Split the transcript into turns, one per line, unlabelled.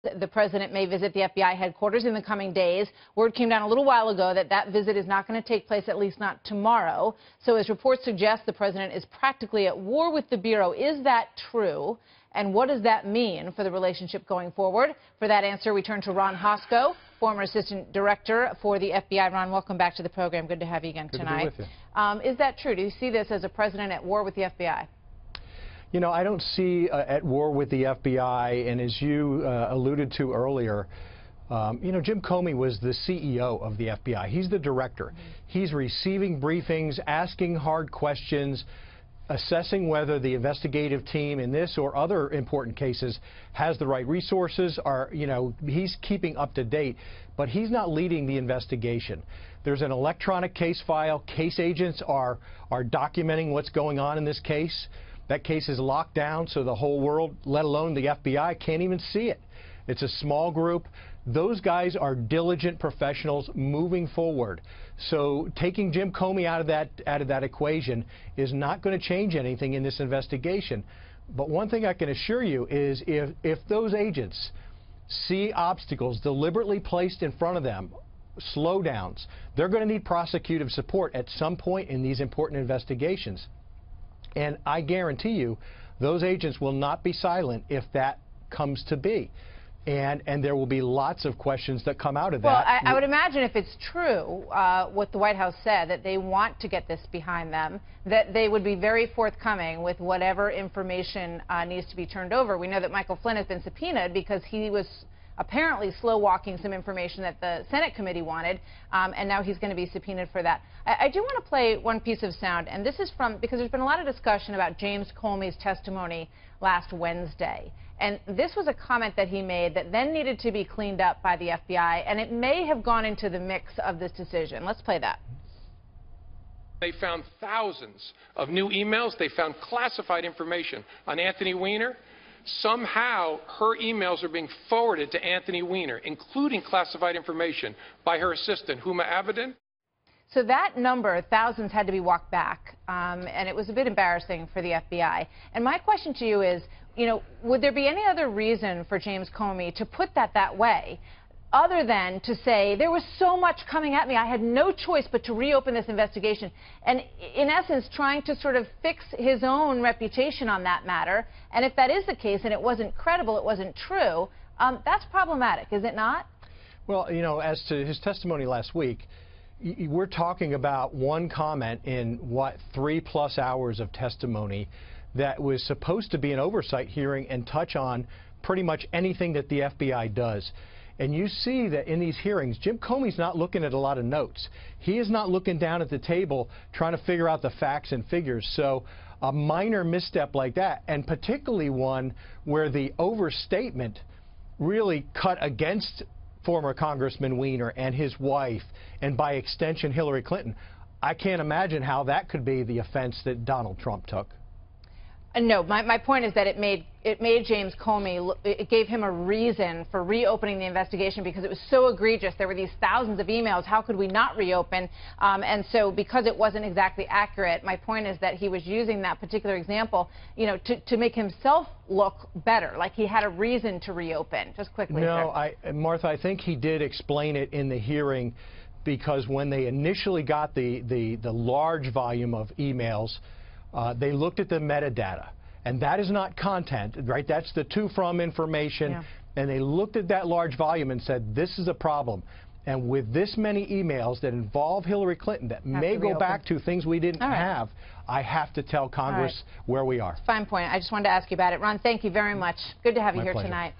The president may visit the FBI headquarters in the coming days. Word came down a little while ago that that visit is not going to take place, at least not tomorrow. So as reports suggest, the president is practically at war with the Bureau. Is that true? And what does that mean for the relationship going forward? For that answer, we turn to Ron Hosko, former assistant director for the FBI. Ron, welcome back to the program. Good to have you again tonight.
Good to be with you.
Is that true? Do you see this as a president at war with the FBI?
You know, I don't see at war with the FBI, and as you alluded to earlier, you know, Jim Comey was the CEO of the FBI. He's the director. He's receiving briefings, asking hard questions, assessing whether the investigative team in this or other important cases has the right resources. You know, he's keeping up to date, but he's not leading the investigation. There's an electronic case file. Case agents are documenting what's going on in this case. That case is locked down, so the whole world, let alone the FBI, can't even see it. It's a small group. Those guys are diligent professionals moving forward. So taking Jim Comey out of that equation is not going to change anything in this investigation. But one thing I can assure you is if those agents see obstacles deliberately placed in front of them, slowdowns, they're going to need prosecutive support at some point in these important investigations. And I guarantee you, those agents will not be silent if that comes to be. And there will be lots of questions that come out of that.
Well, I would imagine if it's true, what the White House said, that they want to get this behind them, that they would be very forthcoming with whatever information needs to be turned over. We know that Michael Flynn has been subpoenaed because he was apparently slow-walking some information that the Senate committee wanted, and now he's going to be subpoenaed for that. I do want to play one piece of sound, and this is because there's been a lot of discussion about James Comey's testimony last Wednesday. And this was a comment that he made that then needed to be cleaned up by the FBI, and it may have gone into the mix of this decision. Let's play that.
They found thousands of new emails. They found classified information on Anthony Weiner. Somehow, her emails are being forwarded to Anthony Weiner, including classified information by her assistant, Huma Abedin.
So that number, thousands, had to be walked back, and it was a bit embarrassing for the FBI. And my question to you is, you know, would there be any other reason for James Comey to put that way, other than to say, there was so much coming at me, I had no choice but to reopen this investigation, and in essence trying to sort of fix his own reputation on that matter? And if that is the case and it wasn't credible, it wasn't true, that's problematic, is it not?
Well, you know, as to his testimony last week, we're talking about one comment in, what, 3+ hours of testimony that was supposed to be an oversight hearing and touch on pretty much anything that the FBI does. And you see that in these hearings, Jim Comey's not looking at a lot of notes. He is not looking down at the table trying to figure out the facts and figures. So a minor misstep like that, and particularly one where the overstatement really cut against former Congressman Weiner and his wife, and by extension Hillary Clinton, I can't imagine how that could be the offense that Donald Trump took.
No, my point is that it made James Comey, it gave him a reason for reopening the investigation because it was so egregious. There were these thousands of emails. How could we not reopen? And so because it wasn't exactly accurate, my point is that he was using that particular example, you know, to make himself look better, like he had a reason to reopen. Just quickly,
no,
sir.
Martha, I think he did explain it in the hearing, because when they initially got the large volume of emails, they looked at the metadata, and that is not content, right? That's the to from information, yeah. And they looked at that large volume and said, this is a problem. And with this many emails that involve Hillary Clinton that may go back to things we didn't have, I have to tell Congress where we are.
Fine point. I just wanted to ask you about it. Ron, thank you very much. Good to have you here
pleasure.
tonight.